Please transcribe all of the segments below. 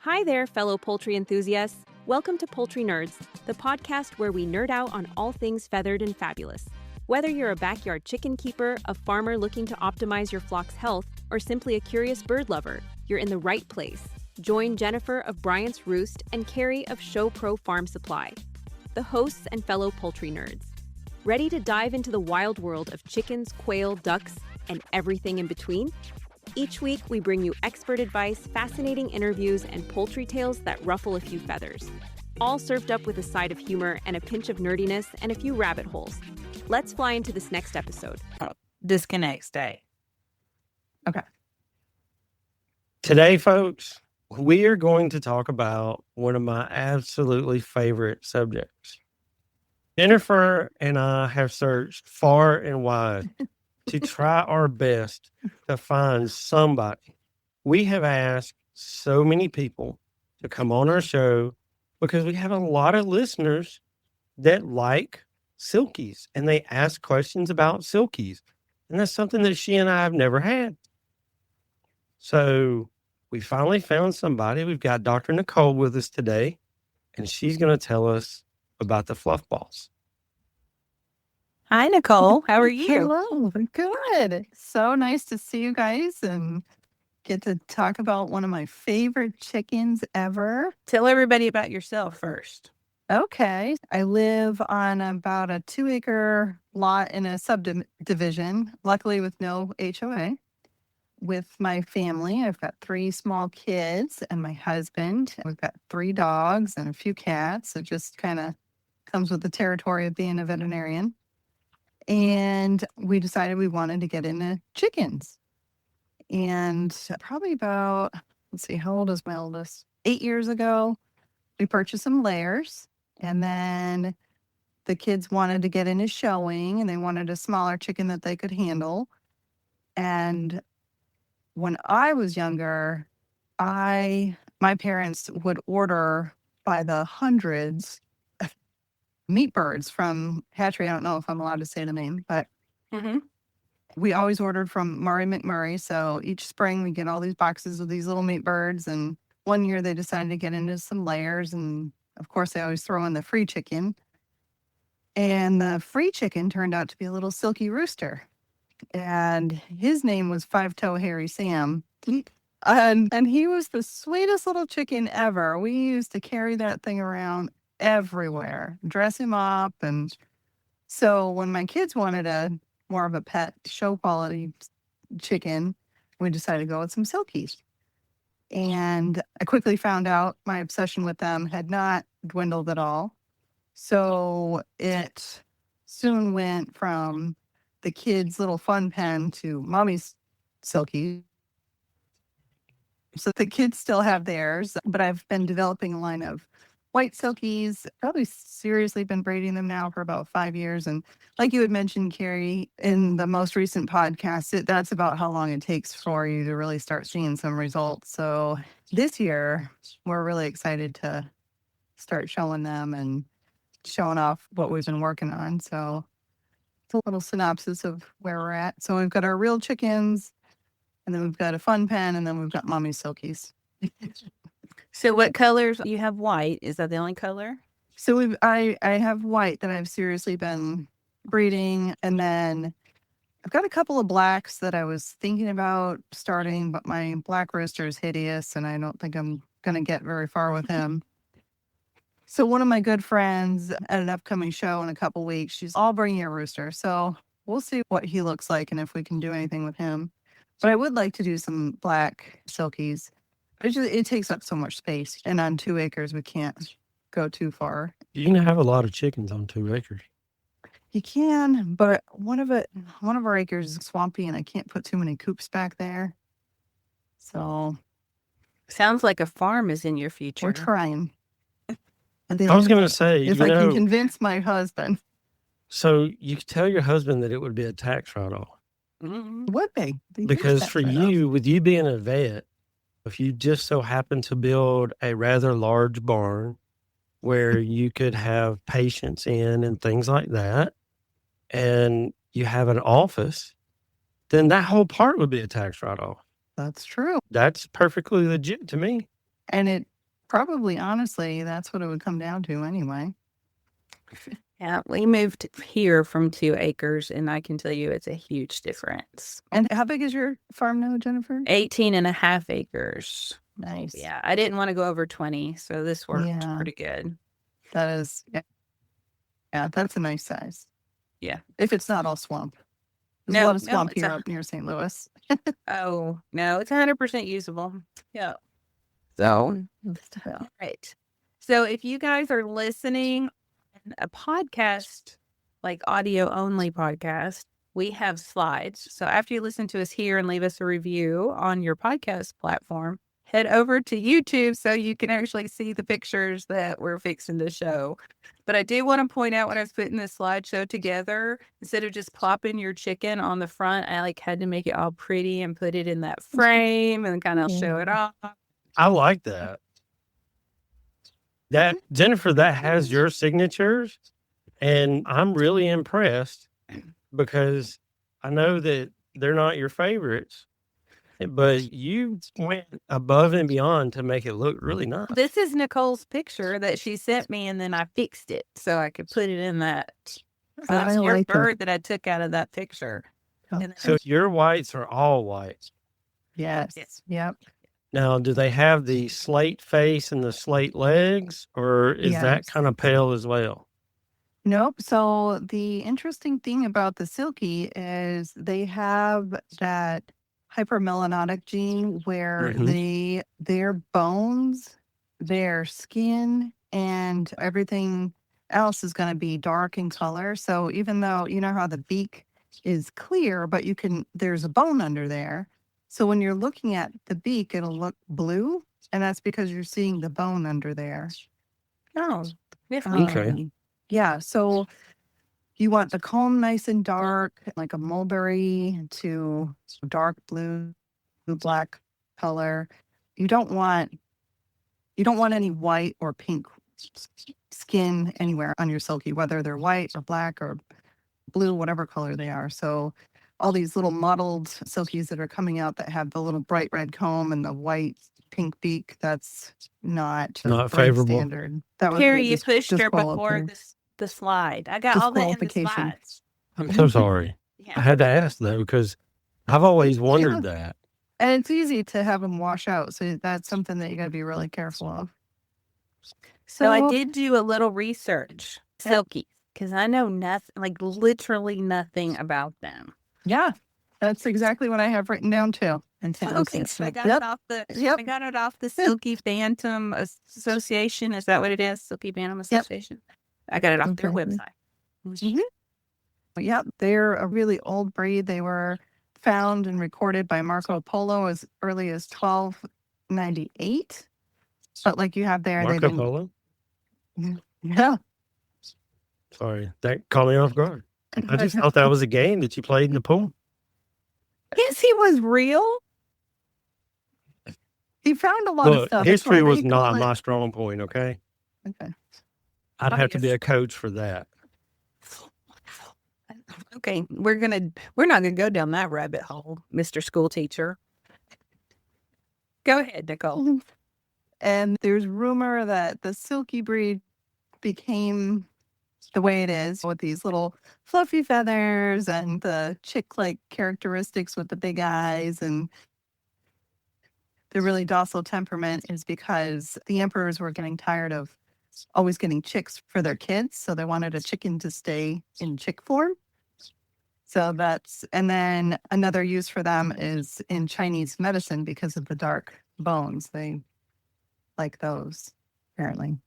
Hi there, fellow poultry enthusiasts. Welcome to Poultry Nerds, the podcast where we nerd out on all things feathered and fabulous. Whether you're a backyard chicken keeper, a farmer looking to optimize your flock's health, or simply a curious bird lover, you're in the right place. Join Jennifer of Bryant's Roost and Carrie of Show Pro Farm Supply, the hosts and fellow poultry nerds. Ready to dive into the wild world of chickens, quail, ducks, and everything in between? Each week, we bring you expert advice, fascinating interviews, and poultry tales that ruffle a few feathers. All served up with a side of humor and a pinch of nerdiness and a few rabbit holes. Let's fly into this next episode. Disconnect, stay. Okay. Today, folks, we are going to talk about one of my absolutely favorite subjects. Jennifer and I have searched far and wide to try our best to find somebody. We have asked so many people to come on our show because we have a lot of listeners that like Silkies and they ask questions about Silkies. And that's something that she and I have never had. So we finally found somebody. We've got Dr. Nicole with us today, and she's going to tell us about the fluff balls. Hi, Nicole. How are you? Hello. Good. So nice to see you guys and get to talk about one of my favorite chickens ever. Tell everybody about yourself first. Okay. I live on about a 2-acre lot in a subdivision, luckily with no HOA, with my family. I've got 3 small kids and my husband. We've got 3 dogs and a few cats. It just kind of comes with the territory of being a veterinarian. And we decided we wanted to get into chickens. And probably about, let's see, how old is my oldest? 8 years ago, we purchased some layers. And then the kids wanted to get into showing and they wanted a smaller chicken that they could handle. And when I was younger, my parents would order by the hundreds meat birds from hatchery. I don't know if I'm allowed to say the name, but we always ordered from Murray McMurray. So each spring we get all these boxes of these little meat birds. And one year they decided to get into some layers. And of course they always throw in the free chicken. And the free chicken turned out to be a little silky rooster. And his name was Five-Toe Hairy Sam. And he was the sweetest little chicken ever. We used to carry that thing around everywhere, dress him up. And so when my kids wanted more of a pet show quality chicken, we decided to go with some Silkies. And I quickly found out my obsession with them had not dwindled at all. So it soon went from the kids' little fun pen to mommy's Silkie. So the kids still have theirs, but I've been developing a line of white Silkies, probably seriously been breeding them now for about 5 years. And like you had mentioned, Carrie, in the most recent podcast, that's about how long it takes for you to really start seeing some results. So this year, we're really excited to start showing them and showing off what we've been working on. So it's a little synopsis of where we're at. So we've got our real chickens, and then we've got a fun pen, and then we've got mommy's Silkies. So what colors? You have white. Is that the only color? So I have white that I've seriously been breeding. And then I've got a couple of blacks that I was thinking about starting, but my black rooster is hideous and I don't think I'm going to get very far with him. So one of my good friends at an upcoming show in a couple weeks, she's all bringing a rooster. So we'll see what he looks like and if we can do anything with him. But I would like to do some black Silkies. It takes up so much space, and on 2 acres, we can't go too far. You can have a lot of chickens on 2 acres. You can, but one of our acres is swampy, and I can't put too many coops back there. So sounds like a farm is in your future. We're trying. I was going to say, if I can convince my husband. So you could tell your husband that it would be a tax write-off. Would be. Because for you, with you being a vet, if you just so happen to build a rather large barn where you could have patients in and things like that, and you have an office, then that whole part would be a tax write-off. That's true. That's perfectly legit to me. And Probably, honestly, that's what it would come down to anyway. Yeah, we moved here from 2 acres, and I can tell you it's a huge difference. And how big is your farm now, Jennifer? 18.5 acres. Nice. Yeah, I didn't want to go over 20, so this worked Yeah. pretty good. That is, yeah, that's a nice size. Yeah. If it's not all swamp. There's a lot of swamp here up near St. Louis. Oh, no, it's 100% usable. Yeah. So, all right. So if you guys are listening a podcast, like audio only podcast, we have slides. So after you listen to us here and leave us a review on your podcast platform, head over to YouTube so you can actually see the pictures that we're fixing to show. But I do want to point out when I was putting this slideshow together, instead of just plopping your chicken on the front, I had to make it all pretty and put it in that frame and kind of show it off. I like that. That Jennifer, that has your signatures, and I'm really impressed because I know that they're not your favorites, but you went above and beyond to make it look really nice. This is Nicole's picture that she sent me, and then I fixed it so I could put it in that. So that's your bird that I took out of that picture. So your whites are all white. Yes. Yep. Now, do they have the slate face and the slate legs, or is that kind of pale as well? Nope. So the interesting thing about the Silkie is they have that hypermelanotic gene where their bones, their skin, and everything else is going to be dark in color. So even though you know how the beak is clear, but there's a bone under there. So when you're looking at the beak, it'll look blue, and that's because you're seeing the bone under there. Oh, okay. Yeah, so you want the comb nice and dark, like a mulberry to dark blue, black color. You don't want any white or pink skin anywhere on your Silkie, whether they're white or black or blue, whatever color they are. So all these little mottled Silkies that are coming out that have the little bright red comb and the white pink beak, that's not favorable. Standard. That was Carrie, you pushed her before the slide. I got all that in the slides. I'm so sorry. I had to ask that because I've always wondered that. And it's easy to have them wash out. So that's something that you got to be really careful of. So I did do a little research, Silkies, because I know nothing, like literally nothing about them. Yeah, that's exactly what I have written down too. Okay, so I got it off I got it off the Silkie Bantam Association. Is that what it is? Silkie Bantam Association. I got it off their website. Yep, they're a really old breed. They were found and recorded by Marco Polo as early as 1298. But like you have there, Marco Polo? Yeah. Sorry, that caught me off guard. I just thought that was a game that you played in the pool. Yes, he was real. He found a lot of stuff. History was not my strong point, okay? Okay. I'd have to be a coach for that. Okay, we're not gonna go down that rabbit hole, Mr. School Teacher. Go ahead, Nicole. And there's rumor that the Silkie breed became the way it is with these little fluffy feathers and the chick-like characteristics with the big eyes and the really docile temperament is because the emperors were getting tired of always getting chicks for their kids. So they wanted a chicken to stay in chick form. So and then another use for them is in Chinese medicine because of the dark bones. They like those, apparently.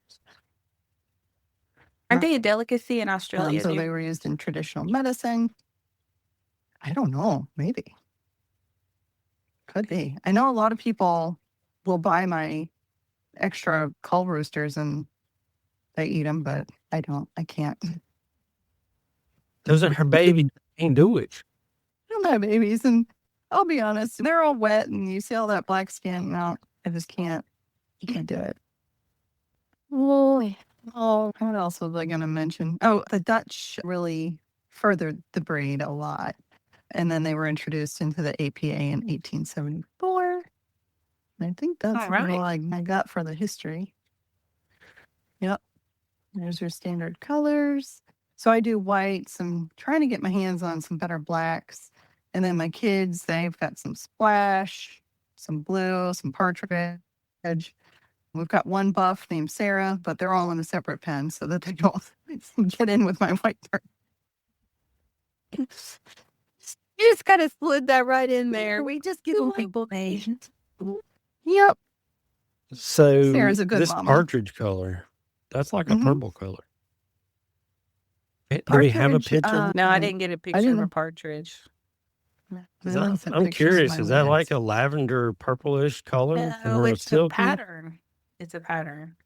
Aren't they a delicacy in Australia? So they were used in traditional medicine. I don't know. Maybe. Could be. I know a lot of people will buy my extra cull roosters and they eat them, but I don't. I can't. Those are her baby. Can't do it. I don't have babies, and I'll be honest, they're all wet, and you see all that black skin. No, I just can't. You can't do it. Oh, what else was I going to mention? Oh, the Dutch really furthered the breed a lot. And then they were introduced into the APA in 1874. And I think that's all I got for the history. Yep. There's your standard colors. So I do whites. I'm trying to get my hands on some better blacks. And then my kids, they've got some splash, some blue, some partridge. We've got one buff named Sarah, but they're all in a separate pen so that they don't get in with my white bird. You just kind of slid that right in there. We just give them people names. Yep. So Sarah's a good this mama. partridge color, that's like a purple color. Do we have a Partridge, picture? No, I didn't get a picture of didn't- a partridge. I'm curious. Is that like a lavender purplish color? No, or it's a silky? pattern. It's a pattern.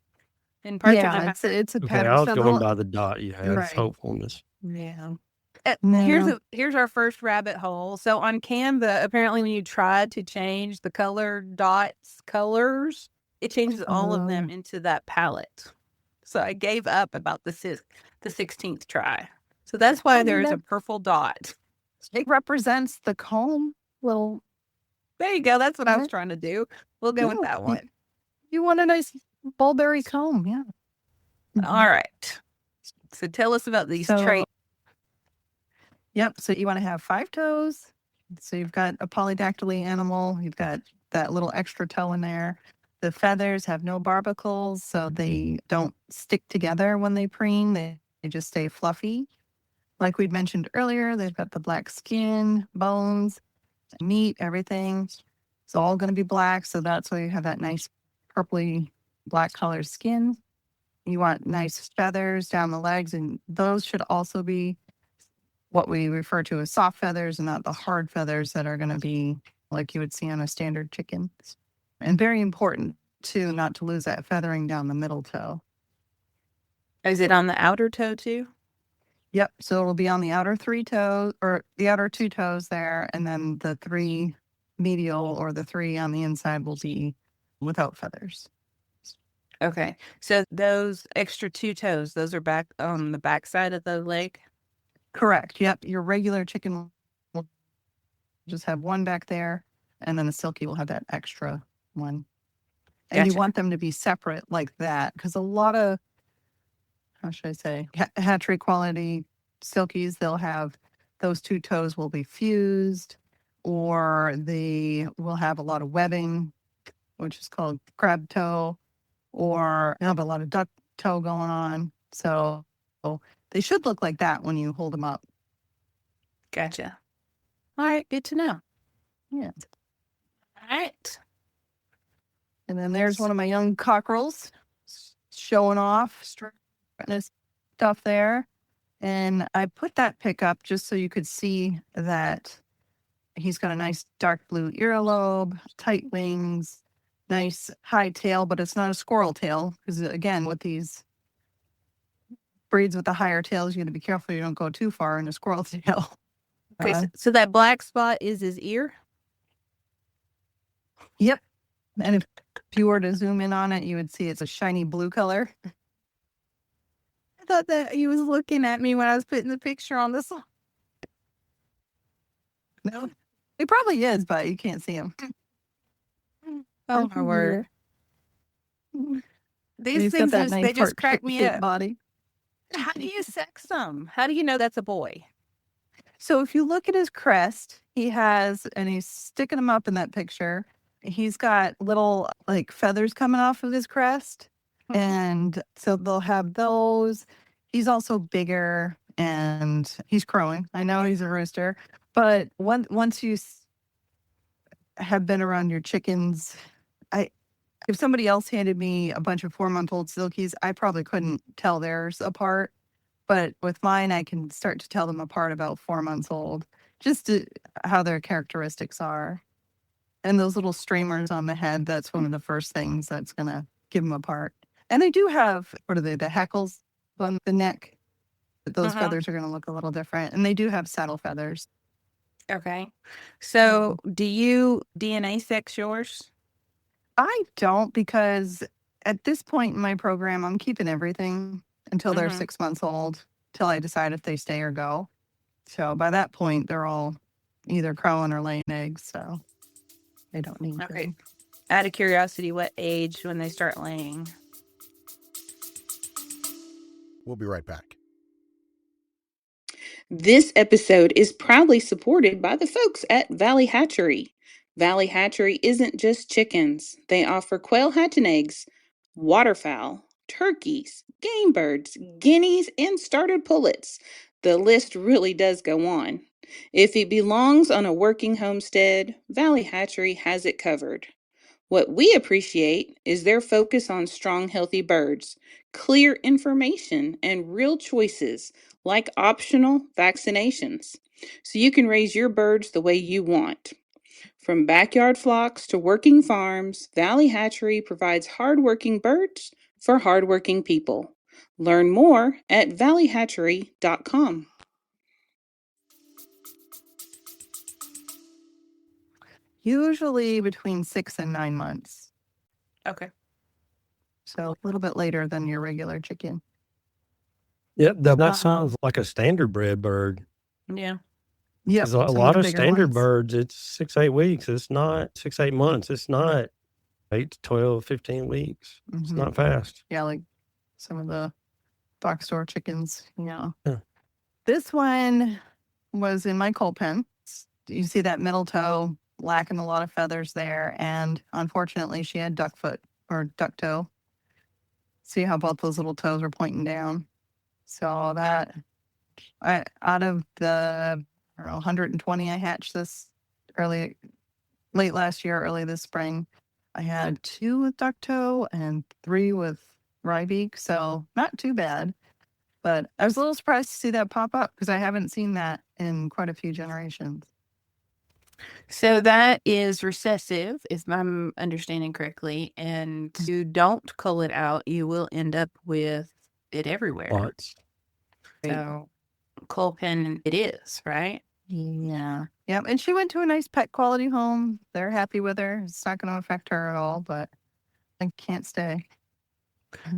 And partridge, Yeah, it's a Okay, pattern. I was So going the- by the dot you had. Right. Hopefulness. yeah. No. Here's our first rabbit hole. So on Canva, apparently when you try to change the color dots colors, it changes all of them into that palette. So I gave up about the 16th try. So that's why there's a purple dot. It represents the comb. Little. There you go. That's what I was trying to do. We'll go with that one. You want a nice mulberry comb, yeah. All right. So tell us about these traits. Yep. So you want to have 5 toes. So you've got a polydactyly animal. You've got that little extra toe in there. The feathers have no barbicles, so they don't stick together when they preen. They just stay fluffy. Like we'd mentioned earlier, they've got the black skin, bones, meat, everything. It's all going to be black. So that's why you have that nice purpley black colored skin. You want nice feathers down the legs, and those should also be what we refer to as soft feathers and not the hard feathers that are going to be like you would see on a standard chicken. And very important, too, not to lose that feathering down the middle toe. Is it on the outer toe, too? Yep. So it'll be on the outer 3 toes, or the outer 2 toes there, and then the 3 medial or the 3 on the inside will be without feathers. Okay. So those extra 2 toes, those are back on the back side of the leg? Correct. Yep. Your regular chicken will just have one back there, and then the silkie will have that extra one. And you Gotcha. want them to be separate like that, because a lot of, how should I say, hatchery quality silkies, they'll have those 2 toes will be fused, or they will have a lot of webbing, which is called crab toe, or have a lot of duck toe going on. So they should look like that when you hold them up. Gotcha. All right. Good to know. Yeah. All right. And then there's one of my young cockerels showing off his stuff there. And I put that pic up just so you could see that he's got a nice dark blue earlobe, tight wings, nice high tail, but it's not a squirrel tail. Because again, with these breeds with the higher tails, you got to be careful you don't go too far in a squirrel tail. Okay. So that black spot is his ear? Yep. And if you were to zoom in on it, you would see it's a shiny blue color. I thought that he was looking at me when I was putting the picture on this one. No, he probably is, but you can't see him. Oh, my word. These He's got things, that nice they just crack heart-shaped me up. body. How do you sex them? How do you know that's a boy? So if you look at his crest, he has, and he's sticking them up in that picture. He's got little like feathers coming off of his crest. And so they'll have those. He's also bigger and he's crowing. I know he's a rooster, but once you have been around your chickens, if somebody else handed me a bunch of 4-month-old silkies, I probably couldn't tell theirs apart. But with mine, I can start to tell them apart about 4 months old, just how their characteristics are. And those little streamers on the head, that's one of the first things that's going to give them apart. And they do have, what are they, the hackles on the neck. Those feathers are going to look a little different. And they do have saddle feathers. Okay. So do you DNA sex yours? I don't, because at this point in my program, I'm keeping everything until they're 6 months old, till I decide if they stay or go. So by that point, they're all either crowing or laying eggs. So they don't need Okay. to. Out of curiosity, what age when they start laying? We'll be right back. This episode is proudly supported by the folks at Valley Hatchery. Valley Hatchery isn't just chickens. They offer quail hatching eggs, waterfowl, turkeys, game birds, guineas, and started pullets. The list really does go on. If it belongs on a working homestead, Valley Hatchery has it covered. What we appreciate is their focus on strong, healthy birds, clear information, and real choices like optional vaccinations, so you can raise your birds the way you want. From backyard flocks to working farms, Valley Hatchery provides hardworking birds for hardworking people. Learn more at valleyhatchery.com. Usually between 6 and 9 months. Okay. So a little bit later than your regular chicken. Yep, that sounds like a standard bred bird. Yeah. Yeah. Because a lot of standard birds, it's 6-8 weeks. It's not 6-8 months. It's not 8 to 12, 15 weeks. It's not fast. Yeah, like some of the box store chickens, Yeah. This one was in my coal pen. You see that middle toe lacking a lot of feathers there. And unfortunately, she had duck foot or duck toe. See how both those little toes are pointing down? So that, out of the 120 I hatched this late last year, early this spring, I had 2 with duck toe and 3 with rybeak. So not too bad. But I was a little surprised to see that pop up because I haven't seen that in quite a few generations. So that is recessive, if I'm understanding correctly. And you don't cull it out, you will end up with it everywhere. Lots. So cull pen it is, right? Yeah. Yep. And she went to a nice pet quality home. They're happy with her. It's not going to affect her at all, but I can't stay.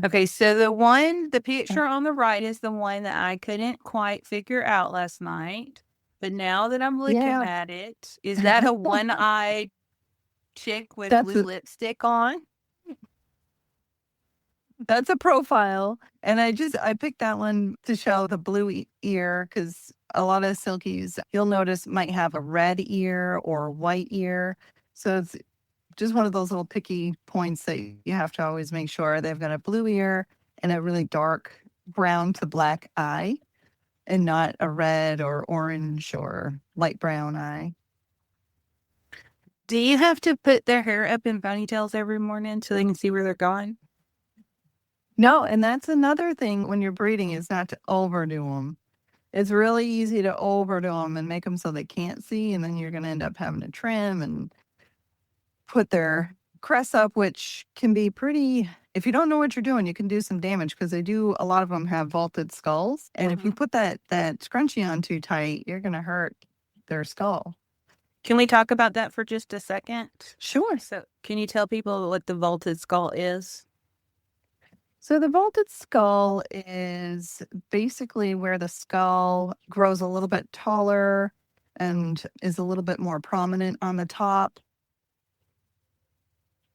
Okay, so the picture on the right is the one that I couldn't quite figure out last night. But now that I'm looking at it, is that a one-eyed chick with blue lipstick on? That's a profile. And I picked that one to show the blue ear because a lot of silkies, you'll notice, might have a red ear or a white ear. So it's just one of those little picky points that you have to always make sure they've got a blue ear and a really dark brown to black eye and not a red or orange or light brown eye. Do you have to put their hair up in ponytails every morning so they can see where they're going? No, and that's another thing when you're breeding is not to overdo them. It's really easy to overdo them and make them so they can't see, and then you're going to end up having to trim and put their crests up, which can be pretty, if you don't know what you're doing, you can do some damage because a lot of them have vaulted skulls. And if you put that scrunchie on too tight, you're going to hurt their skull. Can we talk about that for just a second? Sure. So can you tell people what the vaulted skull is? So the vaulted skull is basically where the skull grows a little bit taller and is a little bit more prominent on the top.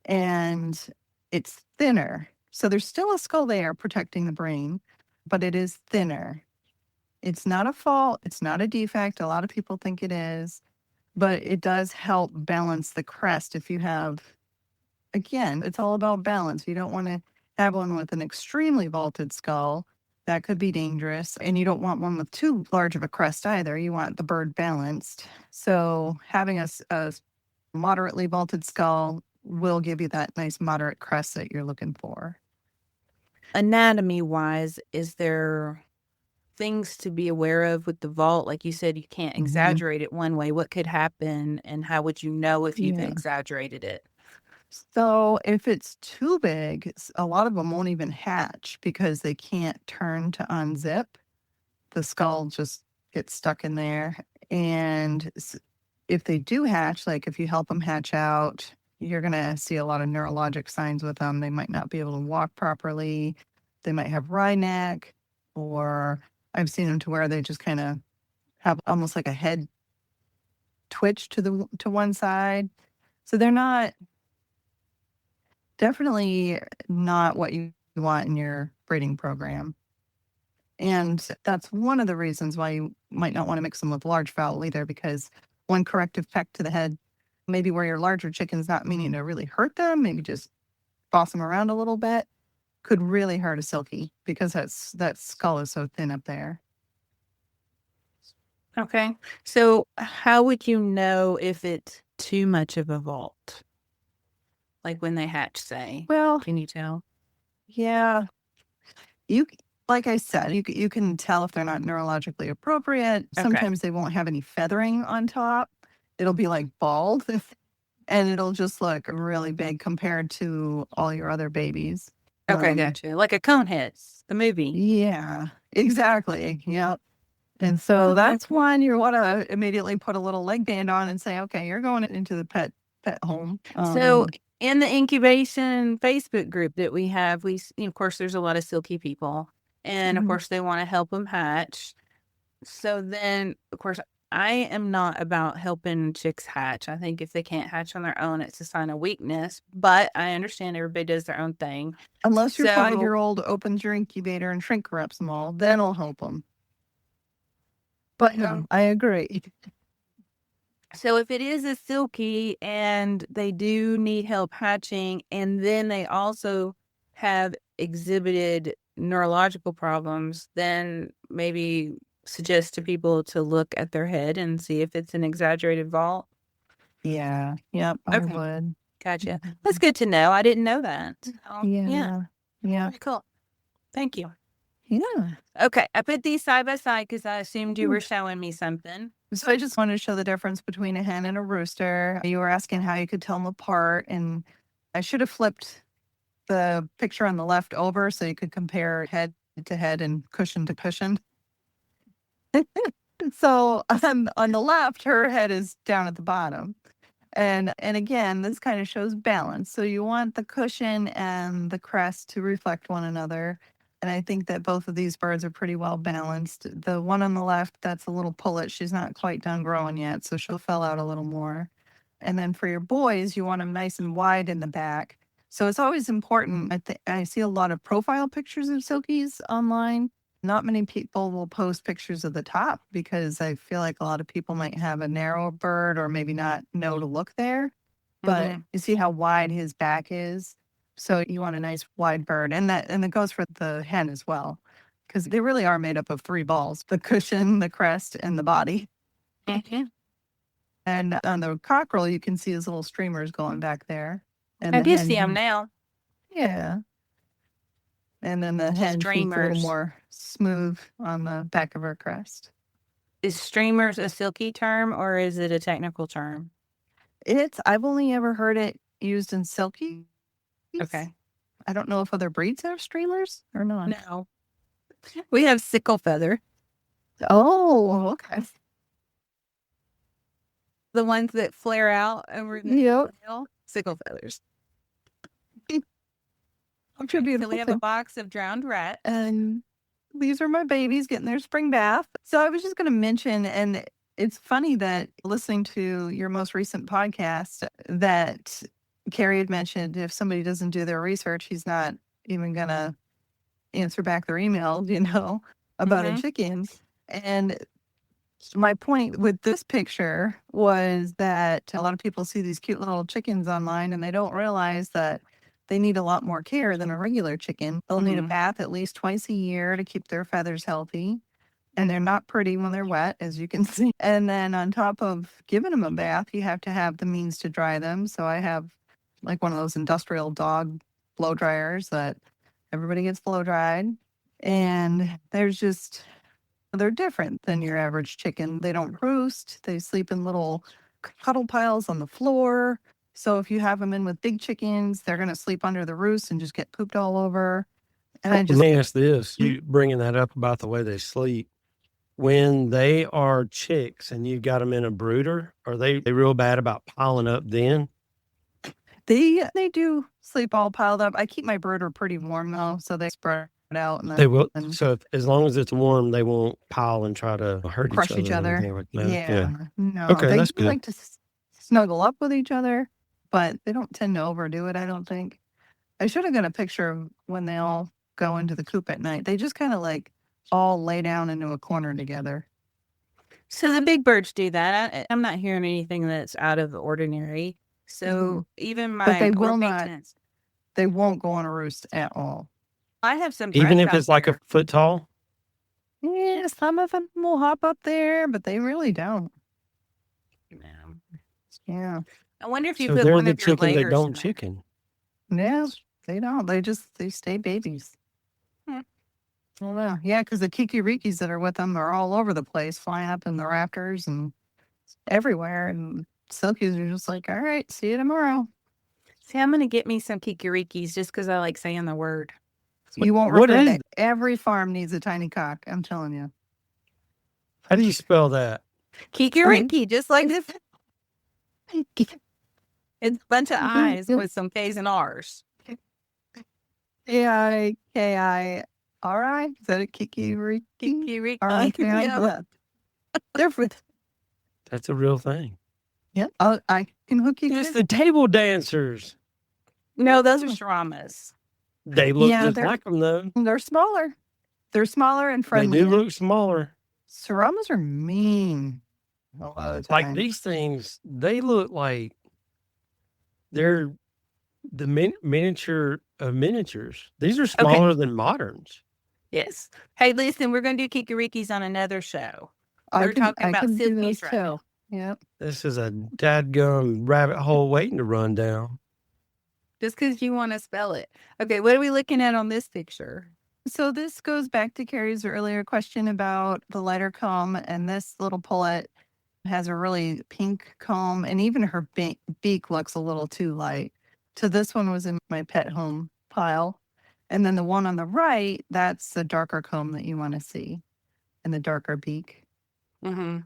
And it's thinner. So there's still a skull there protecting the brain, but it is thinner. It's not a fault. It's not a defect. A lot of people think it is, but it does help balance the crest. If you have, again, it's all about balance. You don't want to have one with an extremely vaulted skull. That could be dangerous. And you don't want one with too large of a crest either. You want the bird balanced. So having a moderately vaulted skull will give you that nice moderate crest that you're looking for. Anatomy wise, is there things to be aware of with the vault? Like you said, you can't exaggerate it one way. What could happen and how would you know if you've exaggerated it? So if it's too big, a lot of them won't even hatch because they can't turn to unzip. The skull just gets stuck in there. And if they do hatch, like if you help them hatch out, you're going to see a lot of neurologic signs with them. They might not be able to walk properly. They might have wry neck, or I've seen them to where they just kind of have almost like a head twitch to one side. So they're definitely not what you want in your breeding program. And that's one of the reasons why you might not want to mix them with large fowl either, because one corrective peck to the head, maybe where your larger chicken's not meaning to really hurt them, maybe just boss them around a little bit, could really hurt a silkie because that skull is so thin up there. Okay. So how would you know if it's too much of a vault? Like when they hatch, say. Well, Can you tell? yeah. Like I said, you can tell if they're not neurologically appropriate. Okay. Sometimes they won't have any feathering on top. It'll be like bald and it'll just look really big compared to all your other babies. Okay, gotcha. Like a Coneheads, the movie. Yeah, exactly. Yep. And so that's one you want to immediately put a little leg band on and say, okay, you're going into the pet home. So in the incubation Facebook group that we have, of course, there's a lot of silky people. And of course, they want to help them hatch. So then, of course, I am not about helping chicks hatch. I think if they can't hatch on their own, it's a sign of weakness. But I understand everybody does their own thing. Unless your 5-year-old opens your incubator and shrink wraps them all, then it'll help them. But I agree. So if it is a silky and they do need help hatching, and then they also have exhibited neurological problems, then maybe suggest to people to look at their head and see if it's an exaggerated vault. Yeah. Yep. I would. Gotcha. That's good to know. I didn't know that. Yeah. Very cool. Thank you. Yeah. Okay. I put these side by side because I assumed you were showing me something. So I just wanted to show the difference between a hen and a rooster. You were asking how you could tell them apart, and I should have flipped the picture on the left over so you could compare head to head and cushion to cushion. So on the left, her head is down at the bottom. And again, this kind of shows balance. So you want the cushion and the crest to reflect one another. And I think that both of these birds are pretty well balanced. The one on the left, that's a little pullet. She's not quite done growing yet, so she'll fill out a little more. And then for your boys, you want them nice and wide in the back. So it's always important. I see a lot of profile pictures of silkies online. Not many people will post pictures of the top because I feel like a lot of people might have a narrow bird or maybe not know to look there. But you see how wide his back is. So you want a nice wide bird. And it goes for the hen as well, because they really are made up of 3 balls: the cushion, the crest, and the body. And on the cockerel, you can see his little streamers going back there. And I do see them now. Yeah. And then the hen is a little more smooth on the back of her crest. Is streamers a silky term or is it a technical term? I've only ever heard it used in silky. Okay. I don't know if other breeds have streamers or not. No. We have sickle feather. Oh, okay. The ones that flare out over the tail. Sickle feathers. So we have a box of drowned rat. And these are my babies getting their spring bath. So I was just going to mention, and it's funny that listening to your most recent podcast that Carrie had mentioned, if somebody doesn't do their research, he's not even going to answer back their emails, about a chicken. And my point with this picture was that a lot of people see these cute little chickens online and they don't realize that they need a lot more care than a regular chicken. They'll need a bath at least twice a year to keep their feathers healthy. And they're not pretty when they're wet, as you can see. And then on top of giving them a bath, you have to have the means to dry them. So I have like one of those industrial dog blow dryers that everybody gets blow dried. And they're different than your average chicken. They don't roost. They sleep in little cuddle piles on the floor. So if you have them in with big chickens, they're going to sleep under the roost and just get pooped all over. And Let me ask this, you bringing that up about the way they sleep. When they are chicks and you've got them in a brooder, are they real bad about piling up then? They do sleep all piled up. I keep my brooder pretty warm though, so they spread out. They will. So as long as it's warm, they won't pile and try to hurt crush each other. Like yeah. No. Okay, that's good. They like to snuggle up with each other, but they don't tend to overdo it, I don't think. I should have got a picture of when they all go into the coop at night. They just kind of like all lay down into a corner together. So the big birds do that. I'm not hearing anything that's out of the ordinary. So even my But they will not. They won't go on a roost at all. I have some. Even if it's like a foot tall? Yeah, some of them will hop up there, but they really don't. Yeah. I wonder if you So put they're one the of your chicken they layers don't in there. chicken. Yeah, they don't. They stay babies. I don't know. Yeah, because the kikirikis that are with them are all over the place, flying up in the rafters and everywhere. And Silkies are just like, all right, see you tomorrow. See, I'm going to get me some kikirikis just because I like saying the word. You won't What regret is it. Every farm needs a tiny cock. I'm telling you. How do you spell that? Kikiriki, just like this. It's a bunch of I's with some K's and R's. K-I-K-I-R-I? Is that a kikiriki? Kikiriki. R-I-K-I? Yeah. They're for... That's a real thing. Yeah, I can hook you. It's the table dancers. No, those are shramas. They look Yeah, just they're- like them, though. They're smaller. They're smaller and They friendly. do look smaller. Saramas are mean. A lot of the Like time. these things, they look like they're the miniature of miniatures. These are smaller than moderns. Yes. Hey, listen, we're going to do kikirikis on another show. I We're can- talking I about can do Silkies those right too. now. Yep. This is a dadgum rabbit hole waiting to run down. Just because you want to spell it. Okay, what are we looking at on this picture? So this goes back to Carrie's earlier question about the lighter comb, and this little pullet has a really pink comb, and even her beak looks a little too light. So this one was in my pet home pile. And then the one on the right, that's the darker comb that you want to see and the darker beak. Mm-hmm.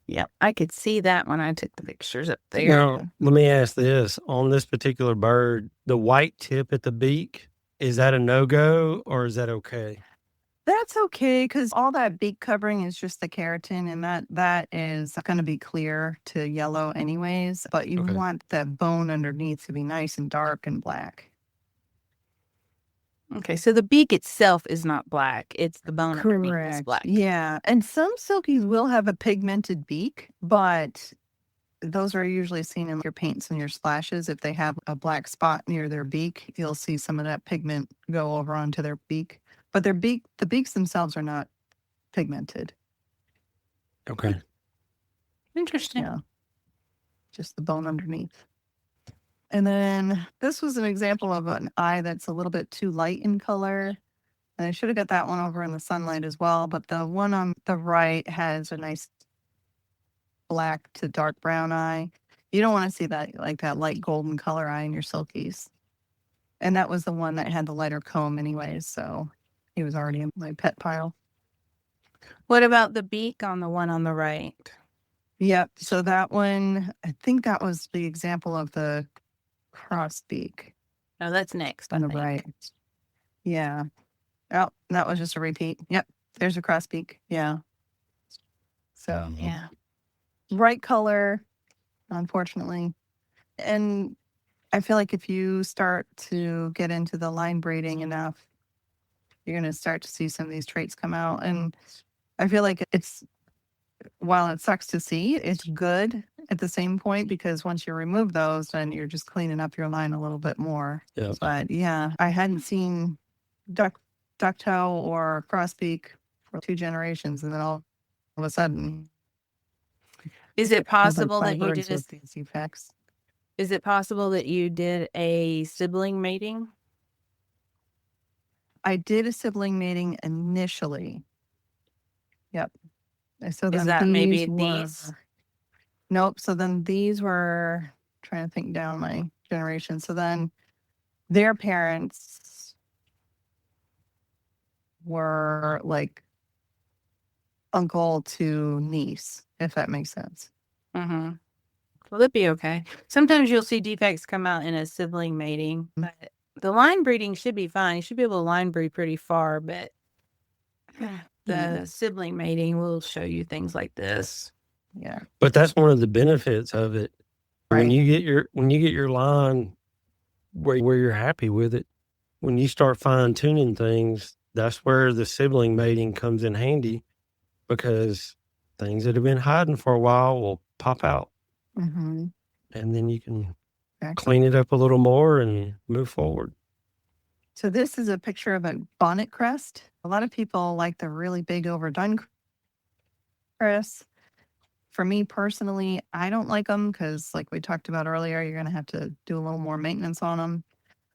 Yep, I could see that when I took the pictures up there. Now, let me ask this. On this particular bird, the white tip at the beak, is that a no-go or is that okay? That's okay because all that beak covering is just the keratin, and that is going to be clear to yellow anyways. But you Okay. want the bone underneath to be nice and dark and black. Okay, so the beak itself is not black. It's the bone underneath that's black. Yeah, and some silkies will have a pigmented beak, but those are usually seen in your paints and your splashes. If they have a black spot near their beak, you'll see some of that pigment go over onto their beak. But the beaks themselves are not pigmented. Okay. Interesting. Yeah. Just the bone underneath. And then this was an example of an eye that's a little bit too light in color. And I should have got that one over in the sunlight as well. But the one on the right has a nice black to dark brown eye. You don't want to see that like that light golden color eye in your silkies. And that was the one that had the lighter comb anyways. So he was already in my pet pile. What about the beak on the one on the right? Yep. So that one, I think that was the example of the crossbeak No, that's next. on I the think. right. Yeah. Oh, that was just a repeat. Yep. There's a crossbeak. Yeah. So Yeah. bright color, unfortunately. And I feel like if you start to get into the line braiding enough, you're going to start to see some of these traits come out. And I feel like while it sucks to see, it's good at the same point because once you remove those, then you're just cleaning up your line a little bit more. Yeah. But yeah, I hadn't seen ducktail or crossbeak for 2 generations. And then all of a sudden, Is it possible that you birds did with these defects. Is it possible that you did a sibling mating? I did a sibling mating initially. Yep. So then that maybe were- these? Nope. So then these were trying to think down my generation. So then their parents were like uncle to niece, if that makes sense. Mm-hmm. Well, that'd be okay. Sometimes you'll see defects come out in a sibling mating, but the line breeding should be fine. You should be able to line breed pretty far, but the sibling mating will show you things like this. Yeah. But that's one of the benefits of it. When Right. you get your line where you're happy with it, when you start fine tuning things, that's where the sibling mating comes in handy, because things that have been hiding for a while will pop out. Mm-hmm. And then you can Exactly. clean it up a little more and move forward. So this is a picture of a bonnet crest. A lot of people like the really big overdone crests. For me personally, I don't like them because, like we talked about earlier, you're going to have to do a little more maintenance on them.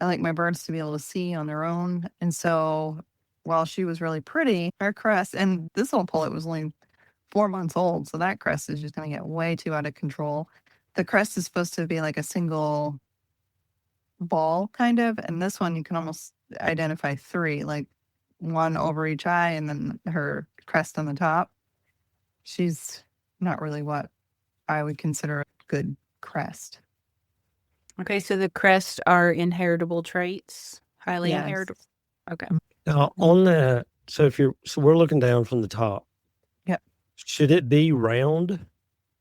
I like my birds to be able to see on their own. And so while she was really pretty, her crest, and this little pullet was only 4 months old, so that crest is just going to get way too out of control. The crest is supposed to be like a single ball kind of, and this one you can almost identify 3, like one over each eye and then her crest on the top. She's not really what I would consider a good crest. Okay, so the crest are inheritable traits, highly Yes. inheritable. Okay. Now, on that, so we're looking down from the top. Yep. Should it be round?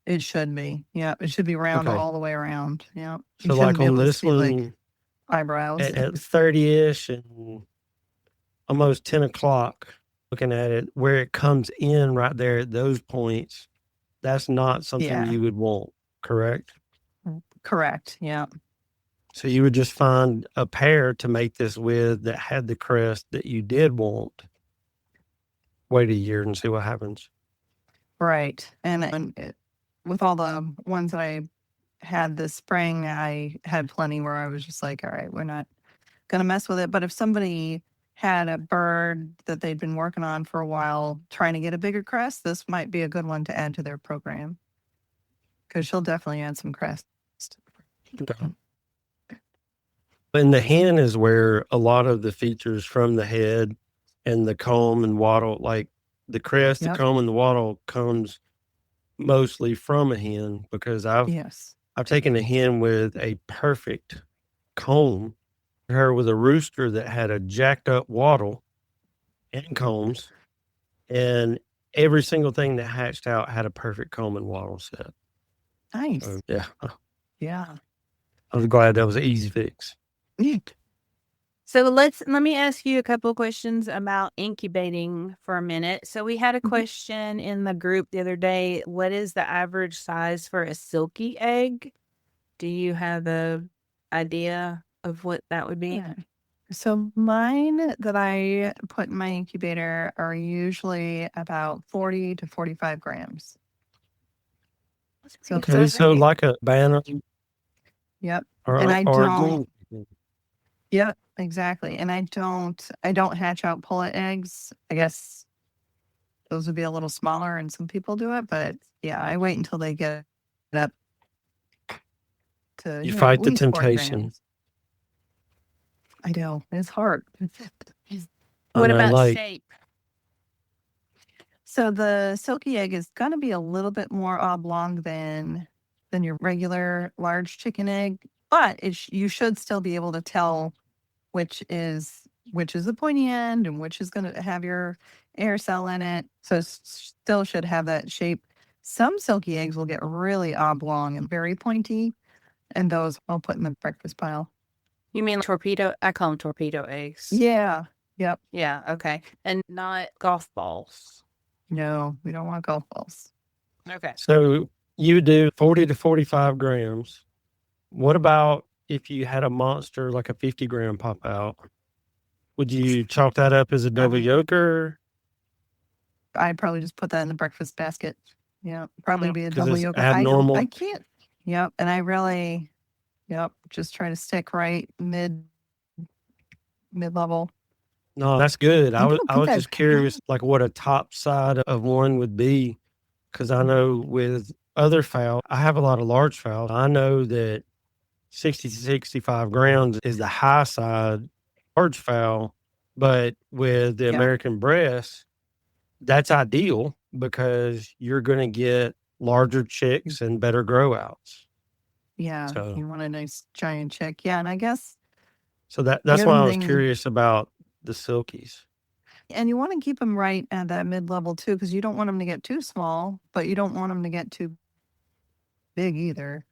It should be. Yeah, it should be round Okay. all the way around. Yeah. So like on this one, like eyebrows. at 30-ish and almost 10 o'clock, looking at it, where it comes in right there at those points, that's not something you would want, correct? Correct. Yeah. So you would just find a pair to mate this with that had the crest that you did want. Wait a year and see what happens. Right. And with all the ones that I had this spring, I had plenty where I was just like, all right, we're not going to mess with it. But if somebody had a bird that they'd been working on for a while trying to get a bigger crest, this might be a good one to add to their program, because she'll definitely add some crest. And the hen is where a lot of the features from the head and the comb and wattle, like the crest, the comb and the wattle, comes mostly from a hen, because I've taken a hen with a perfect comb, her with a rooster that had a jacked up wattle and combs, and every single thing that hatched out had a perfect comb and wattle set. Nice. So, yeah. Yeah. I was glad that was an easy fix. So let me ask you a couple of questions about incubating for a minute. So we had a question in the group the other day. What is the average size for a silky egg? Do you have an idea of what that would be? Yeah. So mine that I put in my incubator are usually about 40 to 45 grams. So like a banner. Yep. Or, and I or don't. Yep, exactly. And I don't hatch out pullet eggs. I guess those would be a little smaller, and some people do it, but yeah, I wait until they get up to. You fight the temptation. I know, it's hard. What about shape? So the silky egg is going to be a little bit more oblong than your regular large chicken egg, but you should still be able to tell which is the pointy end and which is going to have your air cell in it. So it still should have that shape. Some silky eggs will get really oblong and very pointy, and those I'll put in the breakfast pile. You mean torpedo? I call them torpedo eggs. Yeah. Yep. Yeah. Okay. And not golf balls. No, we don't want golf balls. Okay. So you do 40 to 45 grams. What about if you had a monster like a 50-gram pop out? Would you chalk that up as a double yoker? I'd probably just put that in the breakfast basket. Yeah, probably be a double yoker. Abnormal. I can't. Yep, and I really, just try to stick right mid level. No, that's good. I was just curious, like what a top side of one would be, because I know with other fowl, I have a lot of large fowl. I know that 60 to 65 grams is the high side large fowl, but with the American breast, that's ideal because you're going to get larger chicks and better grow outs. Yeah, so you want a nice giant chick. Yeah, and I guess. So that's why I was curious about the silkies. And you want to keep them right at that mid-level too, because you don't want them to get too small, but you don't want them to get too big either.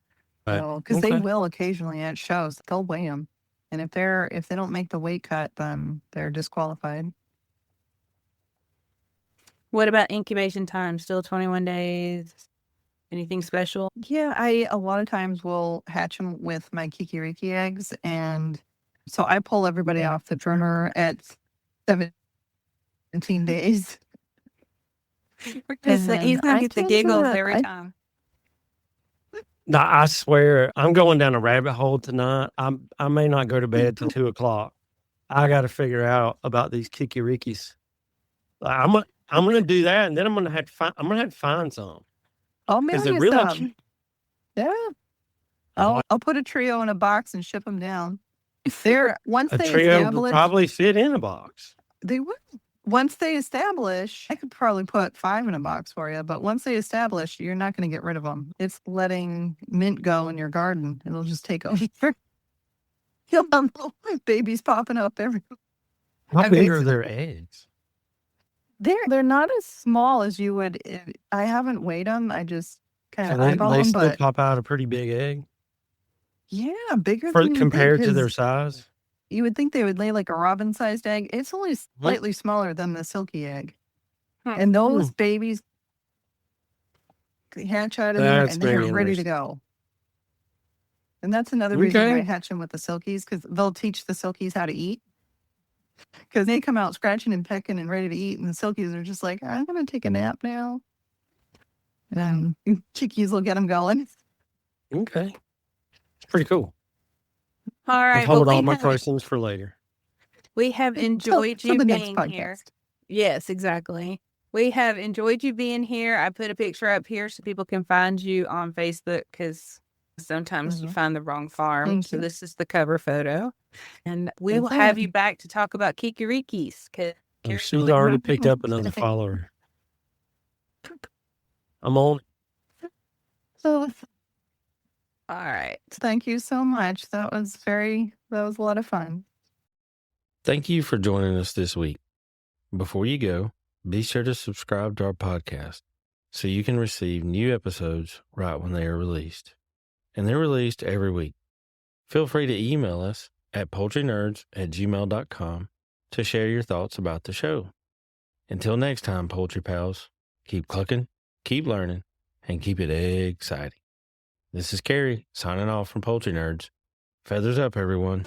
Because they will occasionally at shows, they'll weigh them, and if they don't make the weight cut, then they're disqualified. What about incubation time? Still 21 days? Anything special? Yeah, I a lot of times will hatch them with my kikiriki eggs. And so I pull everybody off the trimmer at 17 days. He's going to get the giggles every time. No, I swear, I'm going down a rabbit hole tonight. I may not go to bed till 2:00. I got to figure out about these kikirikis. I'm going to do that, and then I'm going to have to find some. I'll mail Is it you really some. cute? Yeah. I'll put a trio in a box and ship them down. Once A they trio would establish, probably fit in a box. they would. Once they establish, I could probably put 5 in a box for you. But once they establish, you're not going to get rid of them. It's letting mint go in your garden. It'll just take over. You'll have little babies popping up everywhere. How big are their eggs? They're not as small as you would. I haven't weighed them. I just kind of They eyeball them. still But pop out a pretty big egg yeah, bigger than you would compared think, to their 'cause size. you would think they would lay like a robin-sized egg. It's only slightly smaller than the silky egg. And those babies hatch out of there That's and they're very ready to go. And that's another reason why I hatch them with the silkies, because they'll teach the silkies how to eat. Because they come out scratching and pecking and ready to eat, and the silkies are just like, I'm going to take a nap now. And chickies will get them going. Okay. It's pretty cool. All right. I've hold all my questions for later. We have enjoyed you the being next here. podcast. Yes, exactly. We have enjoyed you being here. I put a picture up here so people can find you on Facebook, because sometimes you find the wrong farm. Thank So you. this is the cover photo. And we will have you back to talk about kikirikis. She's already picked up another follower. I'm on. So All right. thank you so much. That was a lot of fun. Thank you for joining us this week. Before you go, be sure to subscribe to our podcast so you can receive new episodes right when they are released. And they're released every week. Feel free to email us at poultrynerds@gmail.com to share your thoughts about the show. Until next time, Poultry Pals, keep clucking, keep learning, and keep it exciting. This is Carrie signing off from Poultry Nerds. Feathers up, everyone.